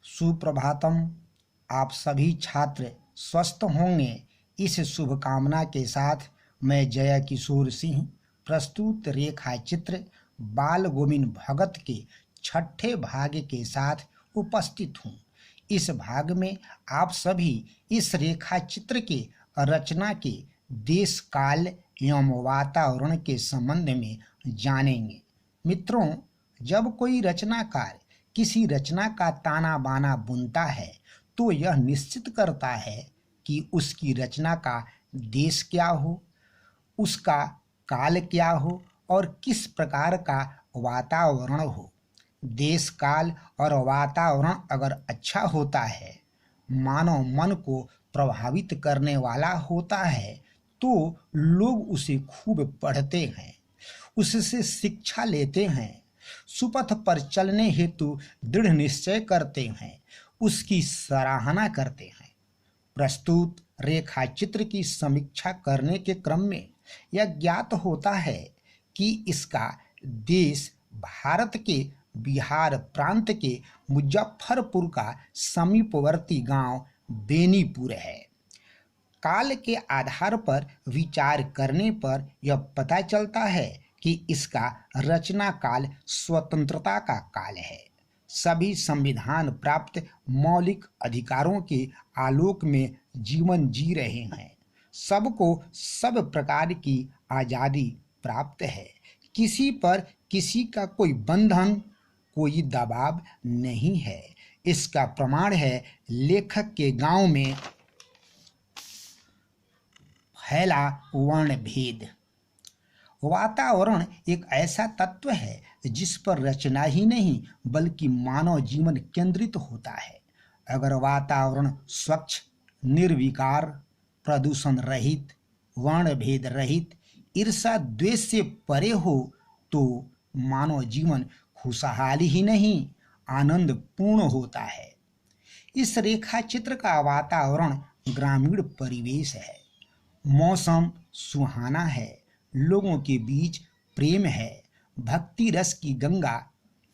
सुप्रभातम। आप सभी छात्र स्वस्थ होंगे, इस शुभकामना के साथ मैं जय किशोर सिंह प्रस्तुत रेखा चित्र बाल गोविंद भगत के छठे भाग के साथ उपस्थित हूँ। इस भाग में आप सभी इस रेखा चित्र के रचना के देश काल एवं वातावरण के संबंध में जानेंगे। मित्रों, जब कोई रचनाकार किसी रचना का ताना बाना बुनता है तो यह निश्चित करता है कि उसकी रचना का देश क्या हो, उसका काल क्या हो और किस प्रकार का वातावरण हो। देश काल और वातावरण अगर अच्छा होता है, मानव मन को प्रभावित करने वाला होता है, तो लोग उसे खूब पढ़ते हैं, उससे शिक्षा लेते हैं, सुपथ पर चलने हेतु दृढ़ निश्चय करते हैं, उसकी सराहना करते हैं। प्रस्तुत रेखा चित्र की समीक्षा करने के क्रम में यह ज्ञात होता है कि इसका देश भारत के बिहार प्रांत के मुजफ्फरपुर का समीपवर्ती गांव बेनीपुर है। काल के आधार पर विचार करने पर यह पता चलता है कि इसका रचना काल स्वतंत्रता का काल है। सभी संविधान प्राप्त मौलिक अधिकारों के आलोक में जीवन जी रहे हैं। सबको सब प्रकार की आज़ादी प्राप्त है। किसी पर किसी का कोई बंधन, कोई दबाव नहीं है। इसका प्रमाण है लेखक के गांव में फैला वर्ण भेद। वातावरण एक ऐसा तत्व है जिस पर रचना ही नहीं बल्कि मानव जीवन केंद्रित होता है। अगर वातावरण स्वच्छ, निर्विकार, प्रदूषण रहित, वर्ण भेद रहित, ईर्षा द्वेष से परे हो तो मानव जीवन खुशहाली ही नहीं आनंद पूर्ण होता है। इस रेखा चित्र का वातावरण ग्रामीण परिवेश है। मौसम सुहाना है, लोगों के बीच प्रेम है, भक्ति रस की गंगा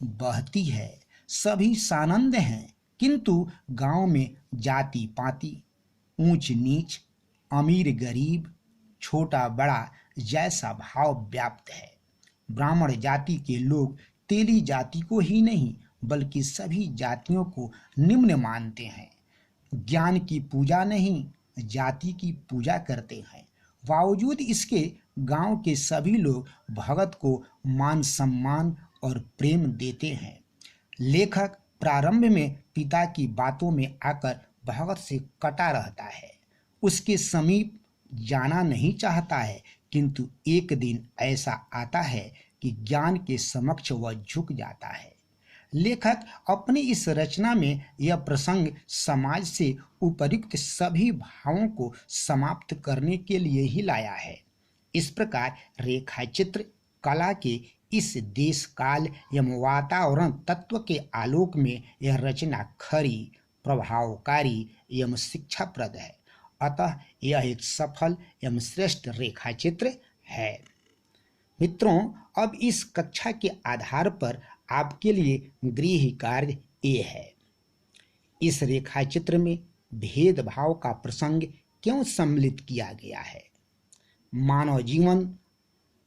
बहती है, सभी सानंद हैं, किंतु गांव में जाति पाति, ऊंच नीच, अमीर गरीब, छोटा बड़ा जैसा भाव व्याप्त है। ब्राह्मण जाति के लोग तेली जाति को ही नहीं बल्कि सभी जातियों को निम्न मानते हैं। ज्ञान की पूजा नहीं, जाति की पूजा करते हैं। बावजूद इसके गांव के सभी लोग भगत को मान सम्मान और प्रेम देते हैं। लेखक प्रारंभ में पिता की बातों में आकर भगत से कटा रहता है, उसके समीप जाना नहीं चाहता है, किंतु एक दिन ऐसा आता है कि ज्ञान के समक्ष वह झुक जाता है। लेखक अपनी इस रचना में यह प्रसंग समाज से उपयुक्त सभी भावों को समाप्त करने के लिए ही लाया है। इस प्रकार रेखा चित्र कला के इस देश काल एवं वातावरण तत्व के आलोक में यह रचना खरी, प्रभावकारी एवं शिक्षाप्रद है। अतः यह एक सफल एवं श्रेष्ठ रेखा चित्र है। मित्रों, अब इस कक्षा के आधार पर आपके लिए गृह कार्य ये है। इस रेखा चित्र में भेदभाव का प्रसंग क्यों सम्मिलित किया गया है? मानव जीवन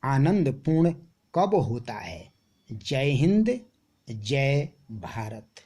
आनंदपूर्ण कब होता है? जय हिंद, जय भारत।